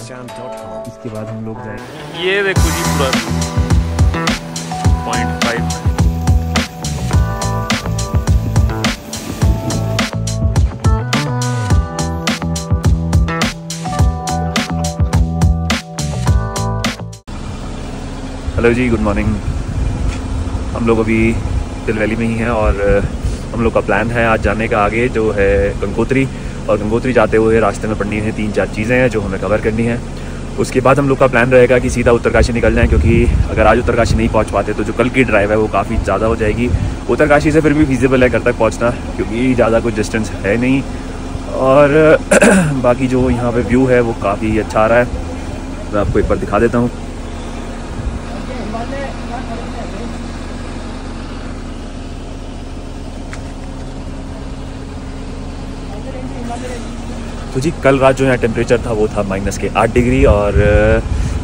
इसके बाद हम लोग जाएंगे। ये देखो जी पूरा 0.5। हेलो जी, गुड मॉर्निंग। हम लोग अभी दिल वैली में ही हैं और हम लोग का प्लान है आज जाने का आगे जो है गंगोत्री। और गंगोत्री जाते हुए रास्ते में पड़नी है 3-4 चीज़ें हैं जो हमें कवर करनी है। उसके बाद हम लोग का प्लान रहेगा कि सीधा उत्तरकाशी निकल जाएं, क्योंकि अगर आज उत्तरकाशी नहीं पहुंच पाते तो जो कल की ड्राइव है वो काफ़ी ज़्यादा हो जाएगी। उत्तरकाशी से फिर भी फिजिबल है घर तक पहुँचना, क्योंकि ज़्यादा कुछ डिस्टेंस है नहीं। और बाकी जो यहाँ पे व्यू है वो काफ़ी अच्छा आ रहा है, मैं आपको एक बार दिखा देता हूँ। तो जी कल रात जो यहाँ टेम्परेचर था वो था -8 डिग्री और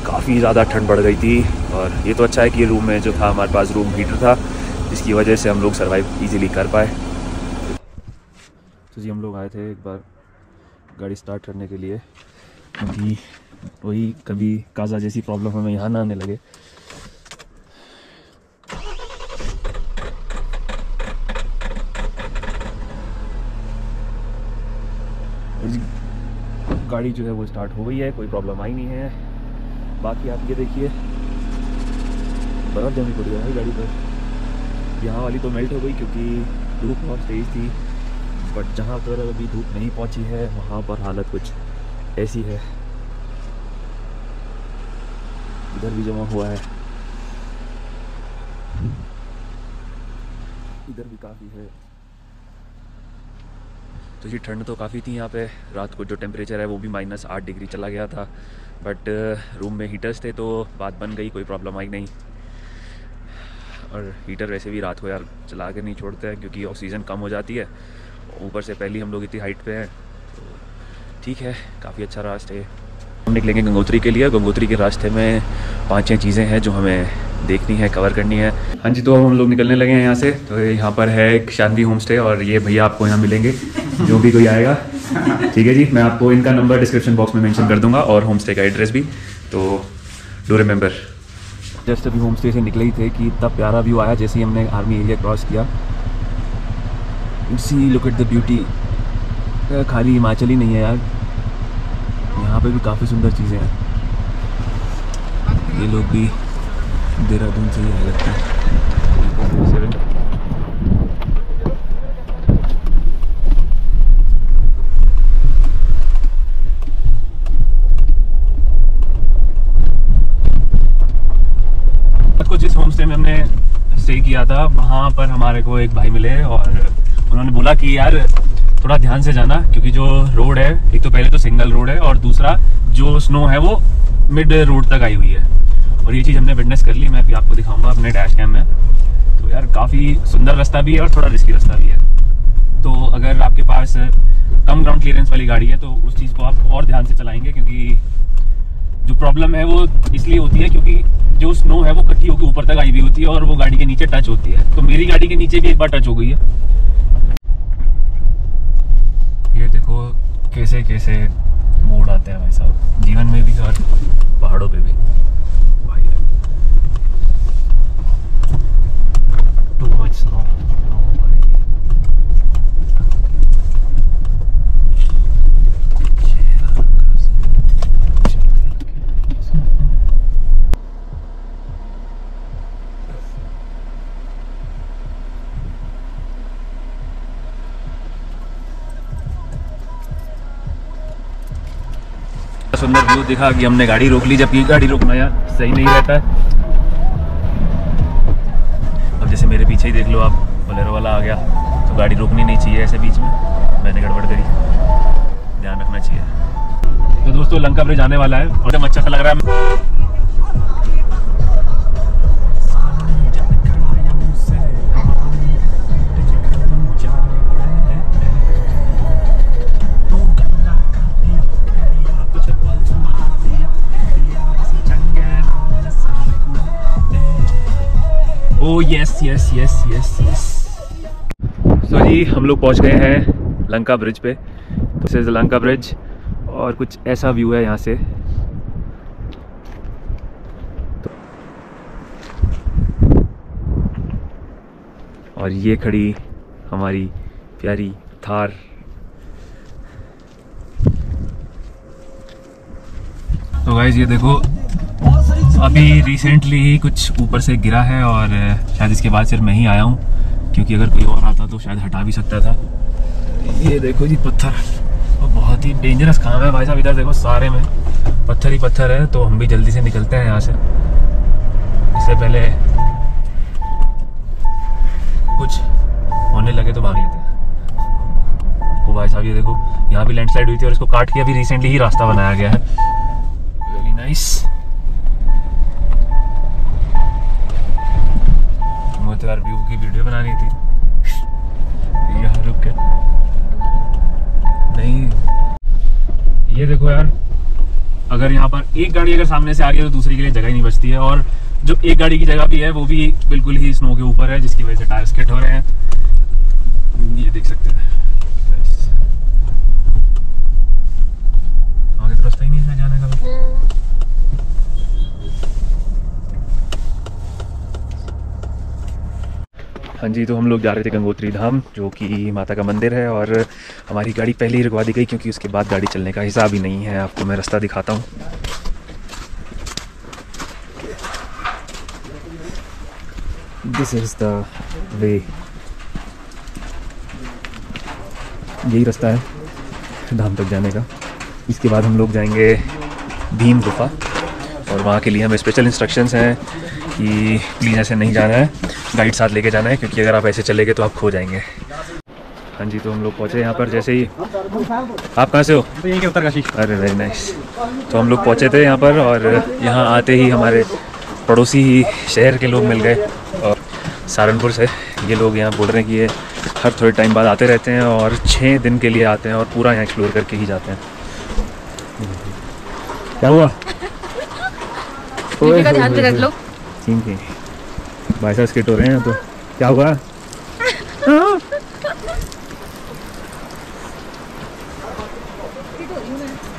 काफ़ी ज़्यादा ठंड बढ़ गई थी। और ये तो अच्छा है कि रूम में जो था हमारे पास रूम हीटर था, जिसकी वजह से हम लोग सर्वाइव इजीली कर पाए। तो जी हम लोग आए थे एक बार गाड़ी स्टार्ट करने के लिए, क्योंकि वही कभी काजा जैसी प्रॉब्लम हमें यहाँ ना आने लगे। गाड़ी जो है वो स्टार्ट हो गई है, कोई प्रॉब्लम आई नहीं है। बाकी आप ये देखिए बर्फ़ जमी पड़ी है भाई गाड़ी पर। यहाँ वाली तो मेल्ट हो गई क्योंकि धूप बहुत तेज़ थी, बट जहाँ पर अभी धूप नहीं पहुँची है वहाँ पर हालत कुछ ऐसी है। इधर भी जमा हुआ है, इधर भी काफ़ी है। तो जी ठंड तो काफ़ी थी यहाँ पे। रात को जो टेम्परेचर है वो भी -8 डिग्री चला गया था, बट रूम में हीटर्स थे तो बात बन गई, कोई प्रॉब्लम आई नहीं। और हीटर वैसे भी रात को यार चला के नहीं छोड़ते हैं, क्योंकि ऑक्सीजन कम हो जाती है। ऊपर से पहले हम लोग इतनी हाइट पे हैं, तो ठीक है, काफ़ी अच्छा रास्ता है। हम निकलेंगे गंगोत्री के लिए। गंगोत्री के रास्ते में 5-6 चीज़ें हैं जो हमें देखनी है, कवर करनी है। हाँ जी, तो हम लोग निकलने लगे हैं यहाँ से। तो यहाँ पर है एक शांति होम स्टे और ये भैया आपको यहाँ मिलेंगे जो भी कोई आएगा। ठीक है जी, मैं आपको इनका नंबर डिस्क्रिप्शन बॉक्स में मेंशन कर दूंगा और होम स्टे का एड्रेस भी, तो डू रिमेंबर। जस्ट अभी होम स्टे से निकले ही थे कि इतना प्यारा व्यू आया जैसे ही हमने आर्मी एरिया क्रॉस किया। See look at the beauty. खाली हिमाचल ही नहीं है यार, यहाँ पे भी काफ़ी सुंदर चीज़ें हैं। ये लोग भी देहरादून से ही आए लगते हैं। को जिस होम स्टे में हमने स्टे किया था वहाँ पर हमारे को एक भाई मिले और उन्होंने बोला कि यार थोड़ा ध्यान से जाना, क्योंकि जो रोड है, एक तो पहले तो सिंगल रोड है और दूसरा जो स्नो है वो मिड रोड तक आई हुई है। और ये चीज़ हमने विटनेस कर ली, मैं भी आपको दिखाऊंगा अपने डैश कैम में। तो यार काफ़ी सुंदर रास्ता भी है और थोड़ा रिस्की रास्ता भी है। तो अगर आपके पास कम ग्राउंड क्लियरेंस वाली गाड़ी है तो उस चीज़ को आप और ध्यान से चलाएंगे, क्योंकि जो प्रॉब्लम है वो इसलिए होती है क्योंकि जो स्नो है वो इकट्ठी होकर ऊपर तक आई हुई होती है और वो गाड़ी के नीचे टच होती है। तो मेरी गाड़ी के नीचे भी एक बार टच हो गई है। ये देखो कैसे कैसे मोड़ आते हैं भाई साहब, जीवन में भी और पहाड़ों पे भी। भाई टू मच स्नो। सुंदर व्यू दिखा कि हमने गाड़ी रोक ली, जबकि गाड़ी रोकना यार सही नहीं रहता है। अब जैसे मेरे पीछे ही देख लो आप, बोलेरो वाला आ गया, तो गाड़ी रोकनी नहीं चाहिए ऐसे बीच में, मैंने गड़बड़ करी, ध्यान रखना चाहिए। तो दोस्तों लंका ब्रिज आने वाला है और एकदम अच्छा सा लग रहा है। Oh yes yes yes yes yes. So जी हम लोग पहुंच गए हैं लंका ब्रिज पे। दिस इज़ लंका ब्रिज और कुछ ऐसा व्यू है यहाँ से। और ये खड़ी हमारी प्यारी थार। तो गाइस ये देखो, अभी रिसेंटली कुछ ऊपर से गिरा है और शायद इसके बाद सिर्फ मैं ही आया हूँ, क्योंकि अगर कोई और आता तो शायद हटा भी सकता था। ये देखो जी पत्थर, और बहुत ही डेंजरस काम है भाई साहब। इधर देखो सारे में पत्थर ही पत्थर है, तो हम भी जल्दी से निकलते हैं यहाँ से, इससे पहले कुछ होने लगे तो भाग लेते हैं। वो भाई साहब ये देखो, यहाँ भी लैंडस्लाइड हुई थी और इसको काट के अभी रिसेंटली ही रास्ता बनाया गया है। Very nice. मुझे तो यार व्यू की वीडियो बनानी थी, यहाँ रुक के नहीं। ये देखो यार, अगर यहाँ पर एक गाड़ी अगर सामने से आ गई तो दूसरी के लिए जगह ही नहीं बचती है, और जो एक गाड़ी की जगह भी है वो भी बिल्कुल ही स्नो के ऊपर है, जिसकी वजह से टायर स्किड हो रहे हैं। ये देख सकते हैं, आगे तो रास्ता ही नहीं है जाने का। हाँ जी, तो हम लोग जा रहे थे गंगोत्री धाम, जो कि माता का मंदिर है, और हमारी गाड़ी पहले ही रुकवा दी गई क्योंकि उसके बाद गाड़ी चलने का हिसाब ही नहीं है। आपको मैं रास्ता दिखाता हूँ। दिस इज द वे, यही रास्ता है धाम तक जाने का। इसके बाद हम लोग जाएंगे भीम गुफा, और वहाँ के लिए हमें स्पेशल इंस्ट्रक्शंस हैं कि प्लीज़ ऐसे नहीं जाना है, गाइड साथ लेके जाना है, क्योंकि अगर आप ऐसे चलेंगे तो आप खो जाएंगे। हाँ जी, तो हम लोग पहुँचे यहाँ पर जैसे ही। आप कहाँ से हो? तो यहीं के उत्तरकाशी। अरे वेरी नाइस। तो हम लोग पहुँचे थे यहाँ पर, और यहाँ आते ही हमारे पड़ोसी ही शहर के लोग मिल गए, और सहारनपुर से। ये लोग यहाँ बोल रहे हैं कि ये हर थोड़े टाइम बाद आते रहते हैं और 6 दिन के लिए आते हैं और पूरा यहाँ एक्सप्लोर करके ही जाते हैं। क्या हुआ? का ध्यान से रख लो। ठीक है भाई साहब, स्किट हो रहे हैं। तो क्या हुआ?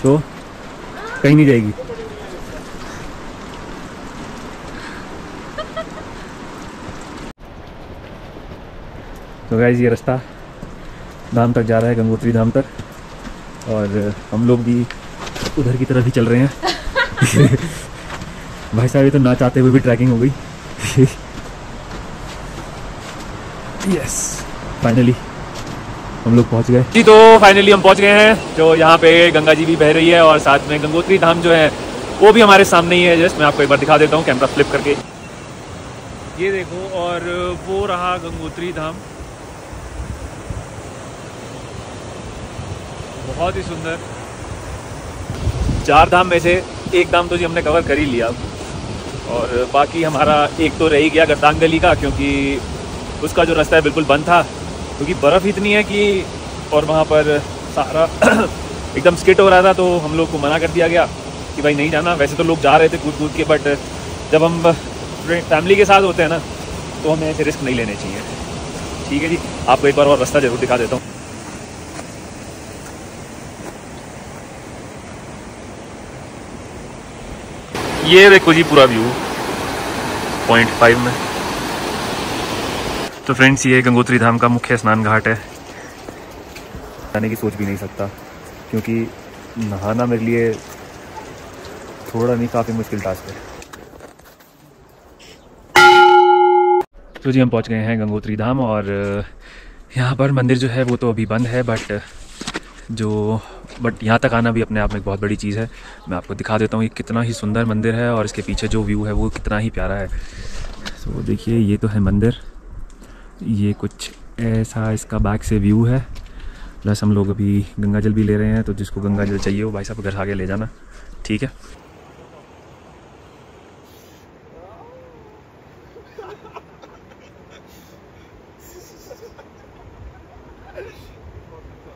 तो कहीं नहीं जाएगी। तो गाइस ये रास्ता धाम तक जा रहा है, गंगोत्री धाम तक, और हम लोग भी उधर की तरफ ही चल रहे हैं। भाई साहब ये तो ना चाहते हुए भी ट्रैकिंग हो गई। यस, फाइनली हम लोग पहुंच गए जी। तो फाइनली हम पहुंच गए हैं, जो यहाँ पे गंगा जी भी बह रही है, और साथ में गंगोत्री धाम जो है वो भी हमारे सामने ही है। जस्ट मैं आपको एक बार दिखा देता हूँ कैमरा फ्लिप करके। ये देखो, और वो रहा गंगोत्री धाम, बहुत ही सुंदर। 4 धाम में से एक धाम तो जी हमने कवर कर ही लिया, और बाकी हमारा एक तो रह ही गया गर्दांगली का, क्योंकि उसका जो रास्ता है बिल्कुल बंद था, क्योंकि बर्फ़ इतनी है कि, और वहाँ पर सारा एकदम स्किट हो रहा था, तो हम लोग को मना कर दिया गया कि भाई नहीं जाना। वैसे तो लोग जा रहे थे कूद कूद के, बट जब हम फैमिली के साथ होते हैं ना, तो हमें ऐसे रिस्क नहीं लेने चाहिए। ठीक है जी, आपको एक बार और रास्ता ज़रूर दिखा देता हूँ। ये देखो जी पूरा व्यू पॉइंट 5 में। तो फ्रेंड्स, ये गंगोत्री धाम का मुख्य स्नान घाट है। जाने की सोच भी नहीं सकता, क्योंकि नहाना मेरे लिए थोड़ा नहीं, काफ़ी मुश्किल टास्क है। तो जी हम पहुंच गए हैं गंगोत्री धाम, और यहाँ पर मंदिर जो है वो तो अभी बंद है, बट यहाँ तक आना भी अपने आप में एक बहुत बड़ी चीज़ है। मैं आपको दिखा देता हूँ ये कितना ही सुंदर मंदिर है, और इसके पीछे जो व्यू है वो कितना ही प्यारा है। तो देखिए, ये तो है मंदिर, ये कुछ ऐसा इसका बैक से व्यू है। प्लस हम लोग अभी गंगा जल भी ले रहे हैं, तो जिसको गंगा जल चाहिए वो भाई साहब घर आगे ले जाना, ठीक है।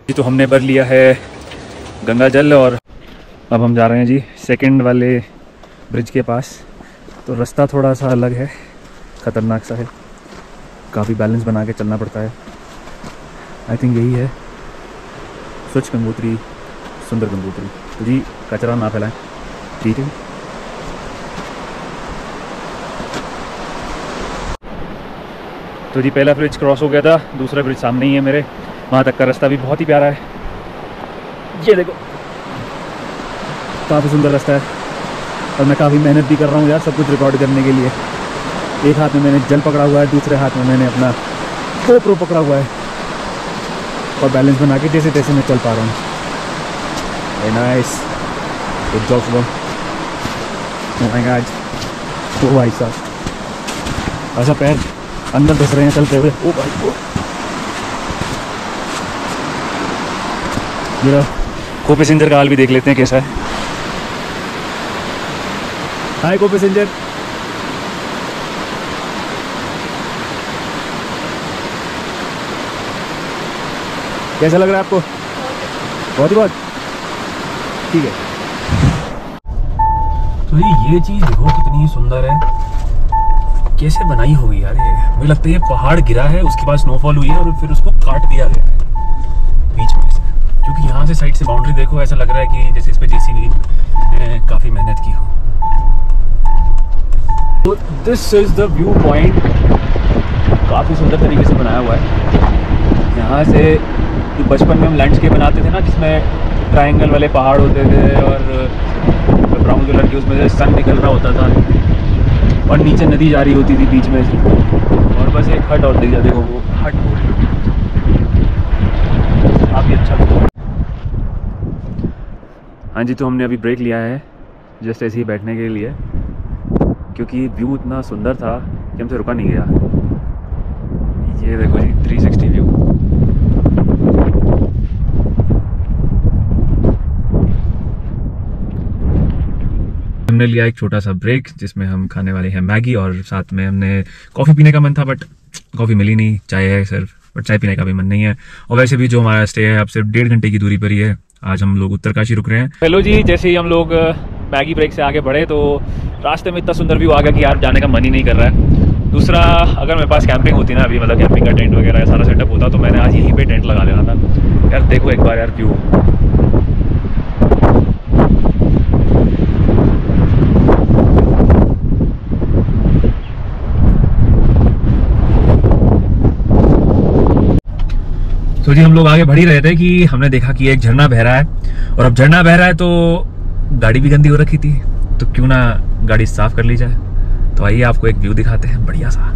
जी तो हमने भर लिया है गंगा जल, और अब हम जा रहे हैं जी सेकंड वाले ब्रिज के पास। तो रास्ता थोड़ा सा अलग है, ख़तरनाक सा है, काफ़ी बैलेंस बना के चलना पड़ता है। आई थिंक यही है स्वच्छ गंगोत्री, सुंदर गंगोत्री। तो जी कचरा ना फैलाएं, ठीक है। तो जी पहला ब्रिज क्रॉस हो गया था, दूसरा ब्रिज सामने ही है मेरे, वहाँ तक का रास्ता भी बहुत ही प्यारा है। ये देखो काफ़ी सुंदर रास्ता है और मैं काफ़ी मेहनत भी कर रहा हूँ यार सब कुछ रिकॉर्ड करने के लिए। एक हाथ में मैंने जल पकड़ा हुआ है, दूसरे हाथ में मैंने अपना GoPro पकड़ा हुआ है और बैलेंस बना के जैसे तैसे मैं चल पा रहा हूँ। Nice, good job Shubham. Oh my god, ओ भाई साहब ऐसा पैर अंदर घुस रहे हैं चलते हुए। ओ भाई ओ जरा को पैसेंजर का हाल भी देख लेते हैं कैसा है। हाय को पैसेंजर, कैसा लग रहा है आपको? बहुत ही बहुत ठीक है। तो ये चीज़ देखो कितनी सुंदर है, कैसे बनाई होगी यार ये। मुझे लगता है ये पहाड़ गिरा है, उसके बाद स्नोफॉल हुई है और फिर उसको काट दिया गया है बीच में से, क्योंकि यहाँ से साइड से बाउंड्री देखो ऐसा लग रहा है कि जैसे इस पे JCB ने काफ़ी मेहनत की हो। तो this is the view point, काफ़ी सुंदर तरीके से बनाया हुआ है। यहाँ से जो बचपन में हम लैंडस्केप बनाते थे ना, जिसमें ट्रायंगल वाले पहाड़ होते थे और ब्राउन कलर की उसमें से सन निकल रहा होता था और नीचे नदी जा रही होती थी बीच में से, और बस एक हट और दिख जाती, देखो वो हट काफ़ी अच्छा। हाँ जी, तो हमने अभी ब्रेक लिया है जस्ट ऐसे ही बैठने के लिए, क्योंकि व्यू इतना सुंदर था कि हमसे रुका नहीं गया। ये देखो जी 360 व्यू। हमने लिया एक छोटा सा ब्रेक जिसमें हम खाने वाले हैं मैगी, और साथ में हमने कॉफ़ी पीने का मन था बट कॉफ़ी मिली नहीं, चाय है सिर्फ, बट चाय पीने का भी मन नहीं है। और वैसे भी जो हमारा स्टे है अब सिर्फ 1.5 घंटे की दूरी पर ही है। आज हम लोग उत्तरकाशी रुक रहे हैं। हेलो जी, जैसे ही हम लोग मैगी ब्रेक से आगे बढ़े तो रास्ते में इतना सुंदर व्यू आ गया कि यार जाने का मन ही नहीं कर रहा है। दूसरा, अगर मेरे पास कैंपिंग होती ना अभी, मतलब कैंपिंग का टेंट वगैरह सारा सेटअप होता तो मैंने आज यहीं पे टेंट लगा लेना था। यार देखो एक बार यार व्यू, तो जी हम लोग आगे बढ़ ही रहे थे कि हमने देखा कि एक झरना बह रहा है, और अब झरना बह रहा है तो गाड़ी भी गंदी हो रखी थी, तो क्यों ना गाड़ी साफ कर ली जाए। तो आइए आपको एक व्यू दिखाते हैं बढ़िया सा।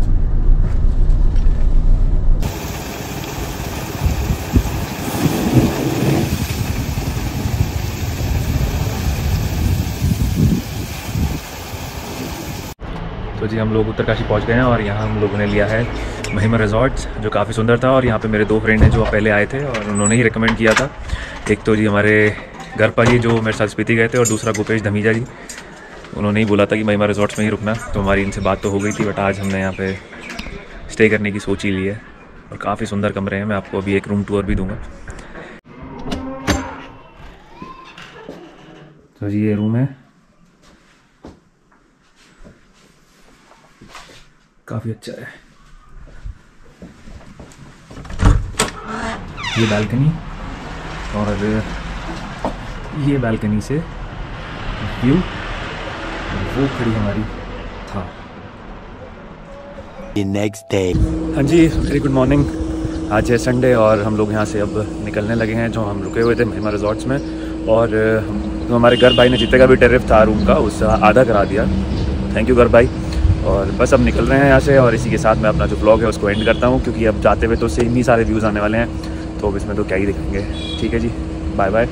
तो जी हम लोग उत्तरकाशी पहुंच गए हैं और यहाँ हम लोगों ने लिया है महिमा रिजॉर्ट्स, जो काफ़ी सुंदर था। और यहाँ पे मेरे 2 फ्रेंड हैं जो पहले आए थे और उन्होंने ही रिकमेंड किया था। एक तो जी हमारे घर पर ही जो मेरे साथ स्पीति गए थे, और दूसरा गोपेश धमीजा जी, उन्होंने ही बोला था कि महिमा रिजॉर्ट्स में ही रुकना। तो हमारी इनसे बात तो हो गई थी, बट आज हमने यहाँ पे स्टे करने की सोच ही ली है। और काफ़ी सुंदर कमरे हैं, मैं आपको अभी एक रूम टूर भी दूँगा। तो जी ये रूम है, काफ़ी अच्छा है। ये बालकनी, और ये बालकनी से व्यू, वो खड़ी हमारी था। Next day. हाँ जी, वेरी गुड मॉर्निंग। आज है संडे और हम लोग यहाँ से अब निकलने लगे हैं। जो हम रुके हुए थे महिमा रिजॉर्ट्स में, और तो हमारे घर भाई ने जितने का भी टेरिफ था रूम का उससे आधा करा दिया। थैंक यू घर भाई। और बस अब निकल रहे हैं यहाँ से, और इसी के साथ मैं अपना जो ब्लॉग है उसको एंड करता हूँ, क्योंकि अब जाते हुए तो उससे इतनी सारे व्यूज़ आने वाले हैं, तो अब इसमें तो क्या ही दिखेंगे। ठीक है जी, बाय बाय।